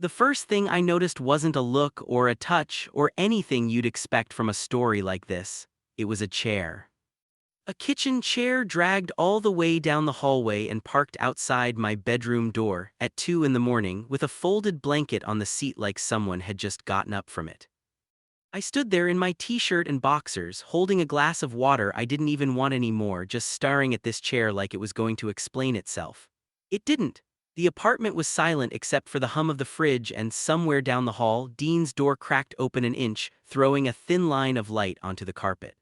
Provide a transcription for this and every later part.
The first thing I noticed wasn't a look or a touch or anything you'd expect from a story like this. It was a chair. A kitchen chair dragged all the way down the hallway and parked outside my bedroom door at 2 in the morning with a folded blanket on the seat like someone had just gotten up from it. I stood there in my t-shirt and boxers, holding a glass of water I didn't even want anymore, just staring at this chair like it was going to explain itself. It didn't. The apartment was silent except for the hum of the fridge, and somewhere down the hall, Dean's door cracked open an inch, throwing a thin line of light onto the carpet.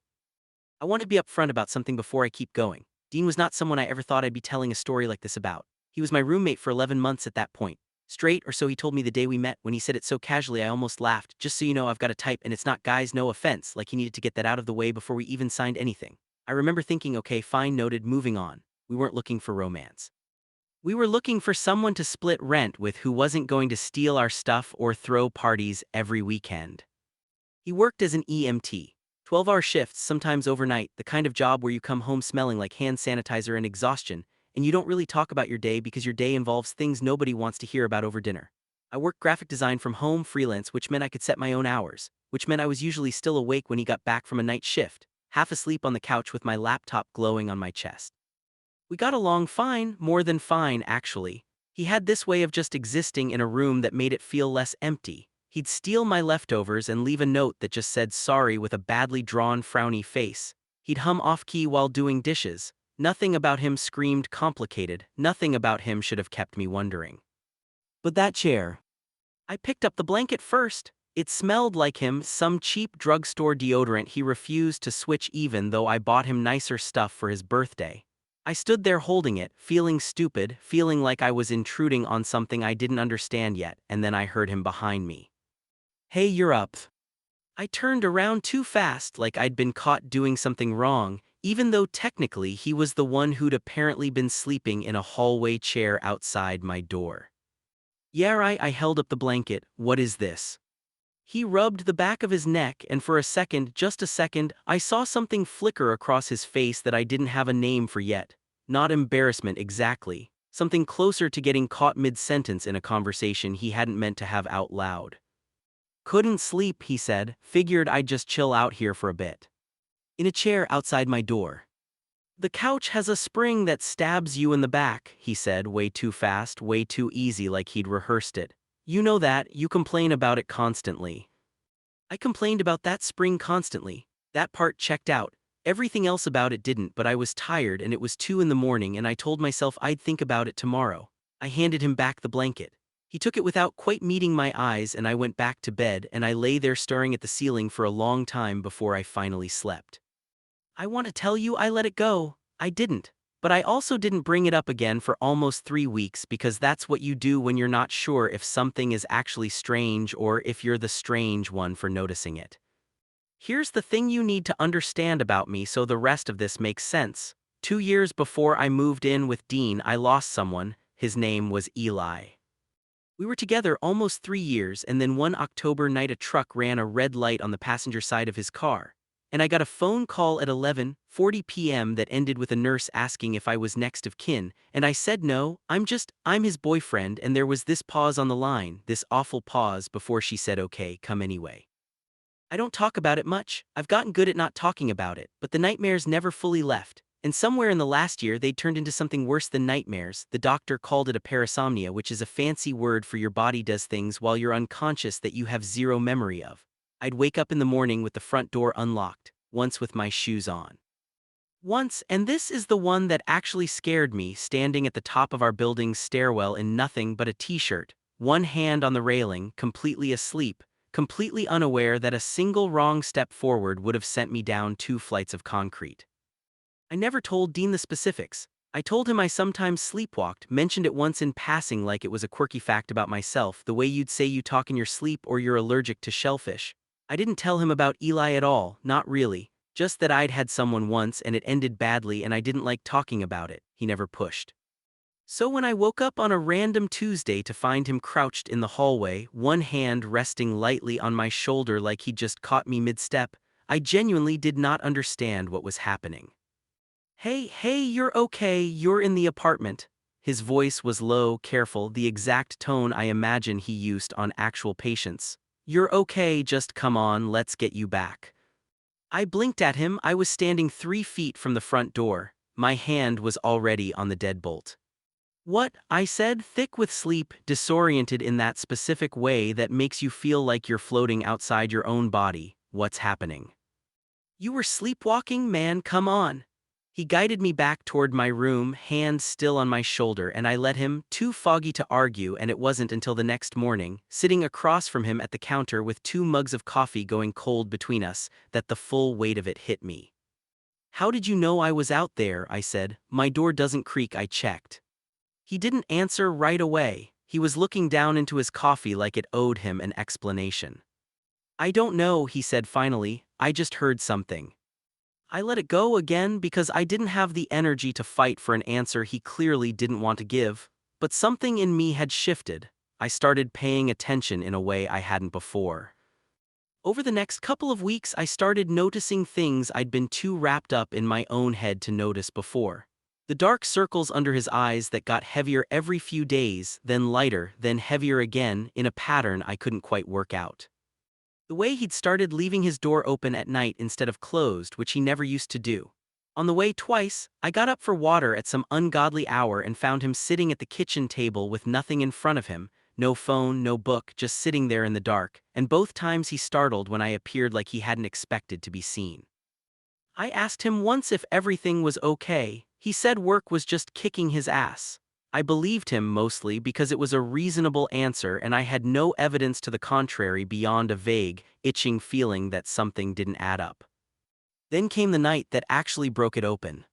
I want to be upfront about something before I keep going. Dean was not someone I ever thought I'd be telling a story like this about. He was my roommate for 11 months at that point. Straight, or so he told me the day we met. When he said it so casually I almost laughed. Just so you know, I've got a type and it's not guys, no offense, like he needed to get that out of the way before we even signed anything. I remember thinking, okay, fine, noted, moving on. We weren't looking for romance. We were looking for someone to split rent with who wasn't going to steal our stuff or throw parties every weekend. He worked as an EMT. 12-hour shifts, sometimes overnight, the kind of job where you come home smelling like hand sanitizer and exhaustion, and you don't really talk about your day because your day involves things nobody wants to hear about over dinner. I worked graphic design from home, freelance, which meant I could set my own hours, which meant I was usually still awake when he got back from a night shift, half asleep on the couch with my laptop glowing on my chest. We got along fine, more than fine, actually. He had this way of just existing in a room that made it feel less empty. He'd steal my leftovers and leave a note that just said sorry with a badly drawn frowny face. He'd hum off-key while doing dishes. Nothing about him screamed complicated. Nothing about him should have kept me wondering. But that chair. I picked up the blanket first. It smelled like him, some cheap drugstore deodorant he refused to switch even though I bought him nicer stuff for his birthday. I stood there holding it, feeling stupid, feeling like I was intruding on something I didn't understand yet, and then I heard him behind me. Hey, you're up. I turned around too fast, like I'd been caught doing something wrong, even though technically he was the one who'd apparently been sleeping in a hallway chair outside my door. Yeah, right, I held up the blanket. What is this? He rubbed the back of his neck, and for a second, just a second, I saw something flicker across his face that I didn't have a name for yet. Not embarrassment exactly. Something closer to getting caught mid-sentence in a conversation he hadn't meant to have out loud. Couldn't sleep, he said, figured I'd just chill out here for a bit. In a chair outside my door. The couch has a spring that stabs you in the back, he said, way too fast, way too easy, like he'd rehearsed it. You know that, you complain about it constantly. I complained about that spring constantly. That part checked out. Everything else about it didn't, but I was tired and it was 2 in the morning and I told myself I'd think about it tomorrow. I handed him back the blanket. He took it without quite meeting my eyes and I went back to bed, and I lay there staring at the ceiling for a long time before I finally slept. I want to tell you I let it go. I didn't. But I also didn't bring it up again for almost 3 weeks, because that's what you do when you're not sure if something is actually strange or if you're the strange one for noticing it. Here's the thing you need to understand about me so the rest of this makes sense. 2 years before I moved in with Dean, I lost someone. His name was Eli. We were together almost 3 years, and then one October night a truck ran a red light on the passenger side of his car. And I got a phone call at 11:40 p.m. that ended with a nurse asking if I was next of kin, and I said no, I'm his boyfriend, and there was this pause on the line, this awful pause before she said okay, come anyway. I don't talk about it much, I've gotten good at not talking about it, but the nightmares never fully left. And somewhere in the last year they'd turned into something worse than nightmares. The doctor called it a parasomnia, which is a fancy word for your body does things while you're unconscious that you have zero memory of. I'd wake up in the morning with the front door unlocked, once with my shoes on. Once, and this is the one that actually scared me, standing at the top of our building's stairwell in nothing but a t-shirt, one hand on the railing, completely asleep, completely unaware that a single wrong step forward would have sent me down 2 flights of concrete. I never told Dean the specifics. I told him I sometimes sleepwalked, mentioned it once in passing like it was a quirky fact about myself, the way you'd say you talk in your sleep or you're allergic to shellfish. I didn't tell him about Eli at all, not really, just that I'd had someone once and it ended badly and I didn't like talking about it. He never pushed. So when I woke up on a random Tuesday to find him crouched in the hallway, one hand resting lightly on my shoulder like he'd just caught me mid-step, I genuinely did not understand what was happening. Hey, you're okay, you're in the apartment. His voice was low, careful, the exact tone I imagine he used on actual patients. "You're okay, just come on, let's get you back." I blinked at him. I was standing 3 feet from the front door. My hand was already on the deadbolt. "What?" I said, thick with sleep, disoriented in that specific way that makes you feel like you're floating outside your own body. "What's happening?" "You were sleepwalking, man, come on." He guided me back toward my room, hand still on my shoulder, and I let him, too foggy to argue, and it wasn't until the next morning, sitting across from him at the counter with 2 mugs of coffee going cold between us, that the full weight of it hit me. "How did you know I was out there?" I said. "My door doesn't creak, I checked." He didn't answer right away. He was looking down into his coffee like it owed him an explanation. "I don't know," he said finally. "I just heard something." I let it go again because I didn't have the energy to fight for an answer he clearly didn't want to give. But something in me had shifted. I started paying attention in a way I hadn't before. Over the next couple of weeks, I started noticing things I'd been too wrapped up in my own head to notice before. The dark circles under his eyes that got heavier every few days, then lighter, then heavier again, in a pattern I couldn't quite work out. The way he'd started leaving his door open at night instead of closed, which he never used to do. On the way twice, I got up for water at some ungodly hour and found him sitting at the kitchen table with nothing in front of him, no phone, no book, just sitting there in the dark, and both times he startled when I appeared like he hadn't expected to be seen. I asked him once if everything was okay. He said work was just kicking his ass. I believed him mostly because it was a reasonable answer and I had no evidence to the contrary beyond a vague, itching feeling that something didn't add up. Then came the night that actually broke it open.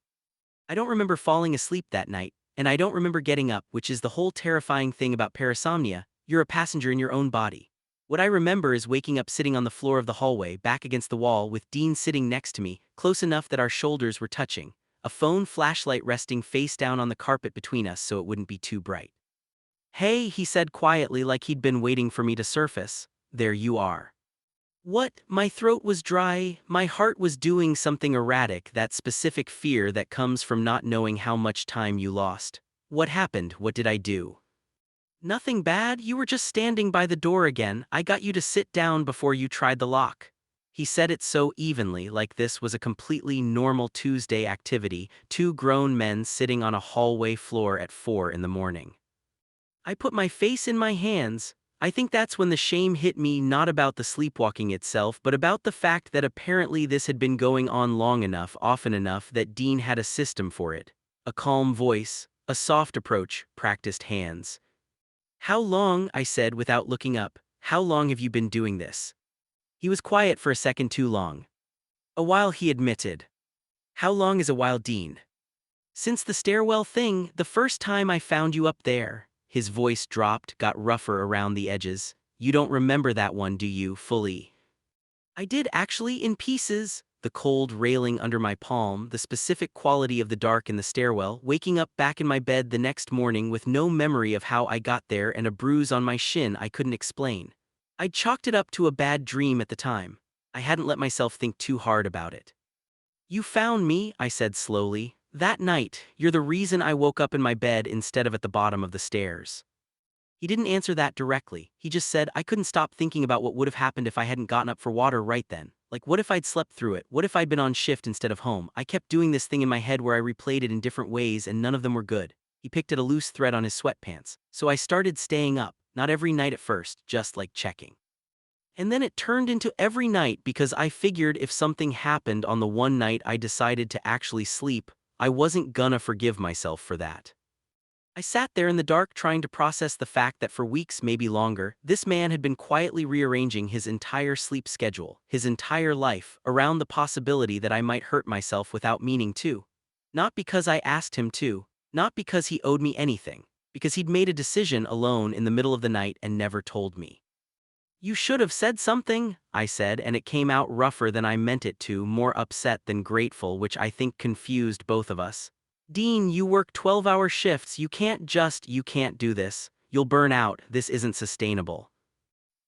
I don't remember falling asleep that night, and I don't remember getting up, which is the whole terrifying thing about parasomnia. You're a passenger in your own body. What I remember is waking up sitting on the floor of the hallway, back against the wall, with Dean sitting next to me, close enough that our shoulders were touching, a phone flashlight resting face down on the carpet between us so it wouldn't be too bright. "Hey," he said quietly, like he'd been waiting for me to surface. "There you are." What? My throat was dry, my heart was doing something erratic, that specific fear that comes from not knowing how much time you lost. "What happened? What did I do?" "Nothing bad, you were just standing by the door again. I got you to sit down before you tried the lock." He said it so evenly, like this was a completely normal Tuesday activity, 2 grown men sitting on a hallway floor at 4 in the morning. I put my face in my hands. I think that's when the shame hit me, not about the sleepwalking itself, but about the fact that apparently this had been going on long enough, often enough, that Dean had a system for it. A calm voice, a soft approach, practiced hands. "How long?" I said without looking up. "How long have you been doing this?" He was quiet for a second, too long. "A while," he admitted. "How long is a while, Dean?" "Since the stairwell thing, the first time I found you up there." His voice dropped, got rougher around the edges. "You don't remember that one, do you, fully?" I did, actually, in pieces. The cold railing under my palm, the specific quality of the dark in the stairwell, waking up back in my bed the next morning with no memory of how I got there and a bruise on my shin I couldn't explain. I'd chalked it up to a bad dream at the time. I hadn't let myself think too hard about it. "You found me," I said slowly. "That night, you're the reason I woke up in my bed instead of at the bottom of the stairs." He didn't answer that directly. He just said, "I couldn't stop thinking about what would have happened if I hadn't gotten up for water right then. Like, what if I'd slept through it? What if I'd been on shift instead of home? I kept doing this thing in my head where I replayed it in different ways and none of them were good." He picked at a loose thread on his sweatpants. "So I started staying up, not every night at first, just like checking. And then it turned into every night because I figured if something happened on the one night I decided to actually sleep, I wasn't gonna forgive myself for that." I sat there in the dark trying to process the fact that for weeks, maybe longer, this man had been quietly rearranging his entire sleep schedule, his entire life, around the possibility that I might hurt myself without meaning to. Not because I asked him to, not because he owed me anything, because he'd made a decision alone in the middle of the night and never told me. "You should have said something," I said, and it came out rougher than I meant it to, more upset than grateful, which I think confused both of us. "Dean, you work 12-hour shifts, you can't do this. You'll burn out, this isn't sustainable."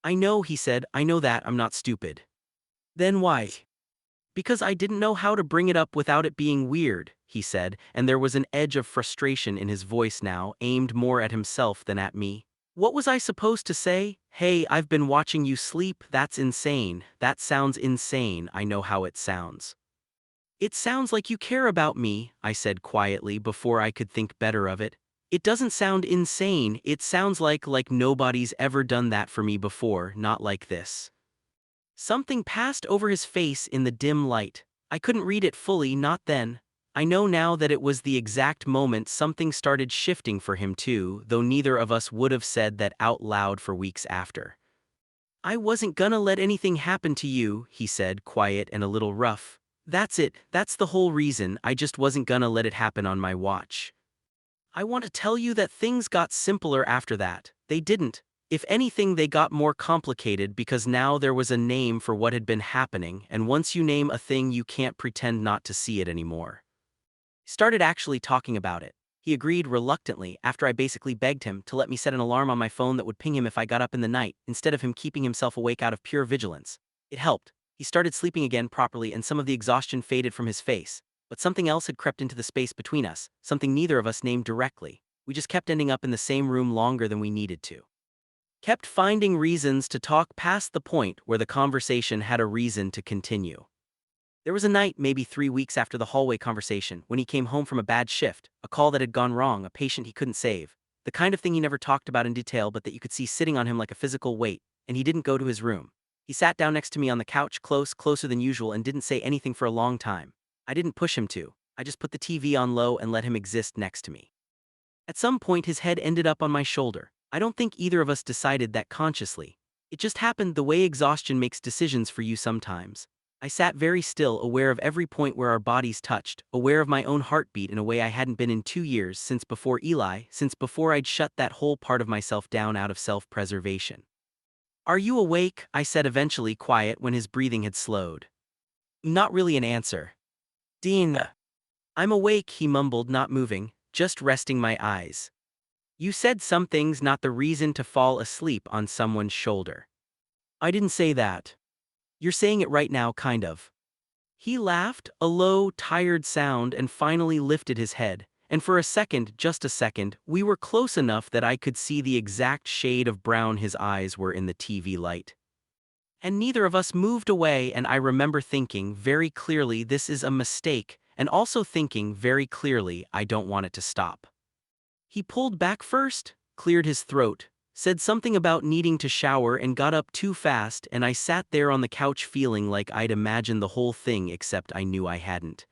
"I know," he said, "I know that, I'm not stupid." "Then why?" Because I didn't know how to bring it up without it being weird, he said, and there was an edge of frustration in his voice now, aimed more at himself than at me. What was I supposed to say? Hey, I've been watching you sleep, that's insane. That sounds insane, I know how it sounds. It sounds like you care about me, I said quietly before I could think better of it. It doesn't sound insane, it sounds like nobody's ever done that for me before, not like this. Something passed over his face in the dim light. I couldn't read it fully, not then. I know now that it was the exact moment something started shifting for him too, though neither of us would have said that out loud for weeks after. I wasn't gonna let anything happen to you, he said, quiet and a little rough. That's it, that's the whole reason, I just wasn't gonna let it happen on my watch. I want to tell you that things got simpler after that. They didn't. If anything, they got more complicated because now there was a name for what had been happening, and once you name a thing, you can't pretend not to see it anymore. He started actually talking about it. He agreed reluctantly after I basically begged him to let me set an alarm on my phone that would ping him if I got up in the night, instead of him keeping himself awake out of pure vigilance. It helped. He started sleeping again properly and some of the exhaustion faded from his face. But something else had crept into the space between us, something neither of us named directly. We just kept ending up in the same room longer than we needed to. Kept finding reasons to talk past the point where the conversation had a reason to continue. There was a night, maybe 3 weeks after the hallway conversation, when he came home from a bad shift, a call that had gone wrong, a patient he couldn't save, the kind of thing he never talked about in detail but that you could see sitting on him like a physical weight, and he didn't go to his room. He sat down next to me on the couch, closer than usual, and didn't say anything for a long time. I didn't push him to. I just put the TV on low and let him exist next to me. At some point his head ended up on my shoulder. I don't think either of us decided that consciously. It just happened the way exhaustion makes decisions for you sometimes. I sat very still, aware of every point where our bodies touched, aware of my own heartbeat in a way I hadn't been in 2 years, since before Eli, since before I'd shut that whole part of myself down out of self-preservation. "Are you awake?" I said eventually, quiet when his breathing had slowed. Not really an answer. "Dean." "I'm awake," he mumbled, not moving, just resting my eyes. "You said some things not the reason to fall asleep on someone's shoulder." "I didn't say that." "You're saying it right now, kind of." He laughed, a low, tired sound, and finally lifted his head, and for a second, just a second, we were close enough that I could see the exact shade of brown his eyes were in the TV light. And neither of us moved away, and I remember thinking very clearly this is a mistake, and also thinking very clearly I don't want it to stop. He pulled back first, cleared his throat, said something about needing to shower and got up too fast, and I sat there on the couch feeling like I'd imagined the whole thing except I knew I hadn't.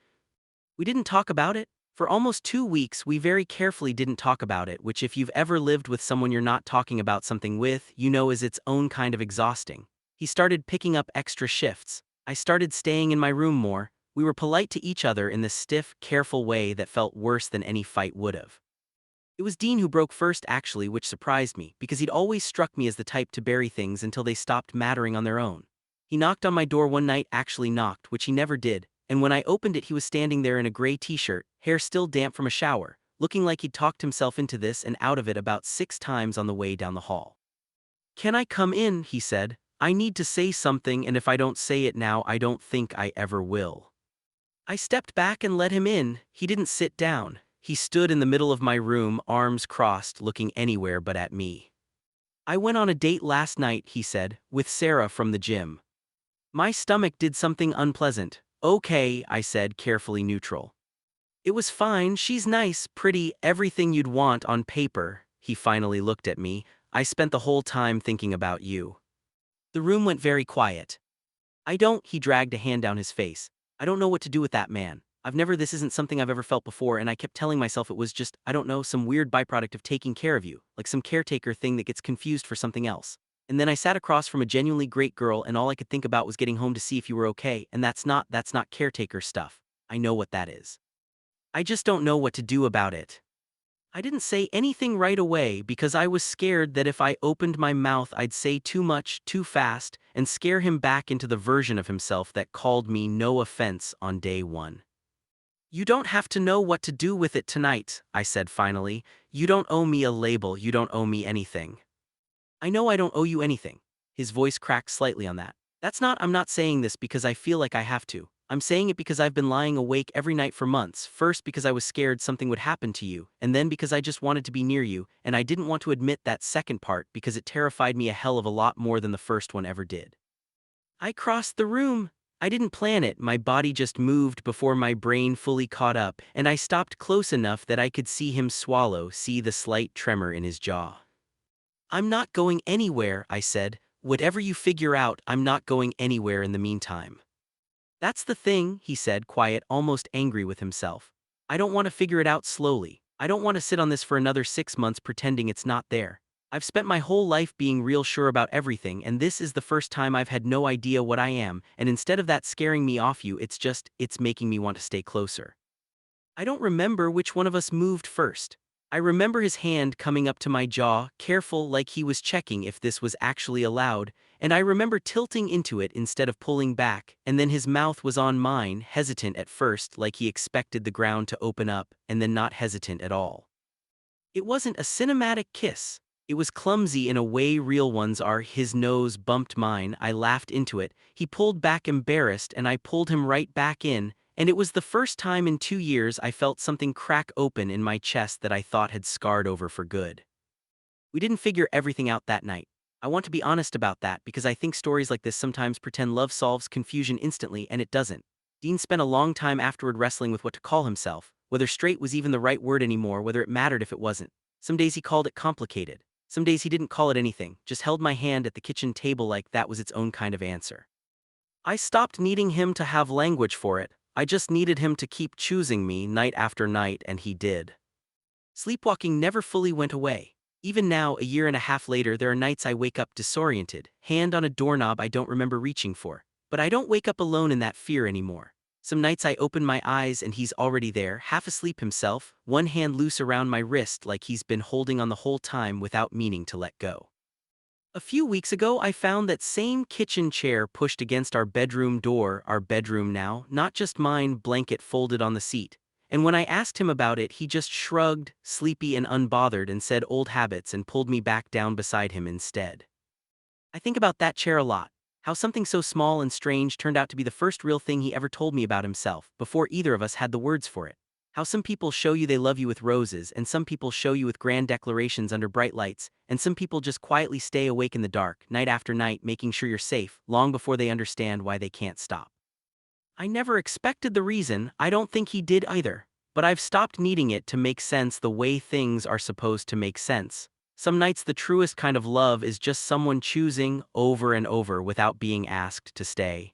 We didn't talk about it. For almost 2 weeks we very carefully didn't talk about it, which if you've ever lived with someone you're not talking about something with, you know is its own kind of exhausting. He started picking up extra shifts. I started staying in my room more. We were polite to each other in this stiff, careful way that felt worse than any fight would have. It was Dean who broke first actually, which surprised me, because he'd always struck me as the type to bury things until they stopped mattering on their own. He knocked on my door one night, actually knocked, which he never did, and when I opened it he was standing there in a gray t-shirt, hair still damp from a shower, looking like he'd talked himself into this and out of it about 6 times on the way down the hall. "Can I come in?" he said. "I need to say something, and if I don't say it now I don't think I ever will." I stepped back and let him in. He didn't sit down. He stood in the middle of my room, arms crossed, looking anywhere but at me. "I went on a date last night," he said, "with Sarah from the gym. My stomach did something unpleasant." "Okay," I said, carefully neutral. "It was fine, she's nice, pretty, everything you'd want on paper." He finally looked at me. "I spent the whole time thinking about you." The room went very quiet. He dragged a hand down his face. "I don't know what to do with that man. This isn't something I've ever felt before, and I kept telling myself it was just, I don't know, some weird byproduct of taking care of you, like some caretaker thing that gets confused for something else. And then I sat across from a genuinely great girl, and all I could think about was getting home to see if you were okay, and that's not caretaker stuff. I know what that is. I just don't know what to do about it." I didn't say anything right away because I was scared that if I opened my mouth I'd say too much, too fast, and scare him back into the version of himself that called me no offense on day one. "You don't have to know what to do with it tonight," I said finally. "You don't owe me a label, you don't owe me anything." "I know I don't owe you anything." His voice cracked slightly on that. I'm not saying this because I feel like I have to. I'm saying it because I've been lying awake every night for months, first because I was scared something would happen to you, and then because I just wanted to be near you, and I didn't want to admit that second part because it terrified me a hell of a lot more than the first one ever did. I crossed the room. I didn't plan it, my body just moved before my brain fully caught up, and I stopped close enough that I could see him swallow, see the slight tremor in his jaw. I'm not going anywhere, I said. Whatever you figure out, I'm not going anywhere in the meantime. That's the thing, he said, quiet, almost angry with himself. I don't want to figure it out slowly. I don't want to sit on this for another 6 months pretending it's not there. I've spent my whole life being real sure about everything, and this is the first time I've had no idea what I am, and instead of that scaring me off you, it's making me want to stay closer. I don't remember which one of us moved first. I remember his hand coming up to my jaw, careful like he was checking if this was actually allowed, and I remember tilting into it instead of pulling back, and then his mouth was on mine, hesitant at first like he expected the ground to open up, and then not hesitant at all. It wasn't a cinematic kiss. It was clumsy in a way real ones are. His nose bumped mine, I laughed into it, he pulled back embarrassed and I pulled him right back in, and it was the first time in 2 years I felt something crack open in my chest that I thought had scarred over for good. We didn't figure everything out that night. I want to be honest about that because I think stories like this sometimes pretend love solves confusion instantly and it doesn't. Dean spent a long time afterward wrestling with what to call himself, whether straight was even the right word anymore, whether it mattered if it wasn't. Some days he called it complicated. Some days he didn't call it anything, just held my hand at the kitchen table like that was its own kind of answer. I stopped needing him to have language for it. I just needed him to keep choosing me night after night, and he did. Sleepwalking never fully went away. Even now, a year and a half later, there are nights I wake up disoriented, hand on a doorknob I don't remember reaching for. But I don't wake up alone in that fear anymore. Some nights I open my eyes and he's already there, half asleep himself, one hand loose around my wrist like he's been holding on the whole time without meaning to let go. A few weeks ago, I found that same kitchen chair pushed against our bedroom door, our bedroom now, not just mine, blanket folded on the seat. And when I asked him about it, he just shrugged, sleepy and unbothered, and said old habits and pulled me back down beside him instead. I think about that chair a lot, how something so small and strange turned out to be the first real thing he ever told me about himself, before either of us had the words for it. How some people show you they love you with roses, and some people show you with grand declarations under bright lights, and some people just quietly stay awake in the dark, night after night, making sure you're safe, long before they understand why they can't stop. I never expected the reason, I don't think he did either, but I've stopped needing it to make sense the way things are supposed to make sense. Some nights the truest kind of love is just someone choosing over and over without being asked to stay.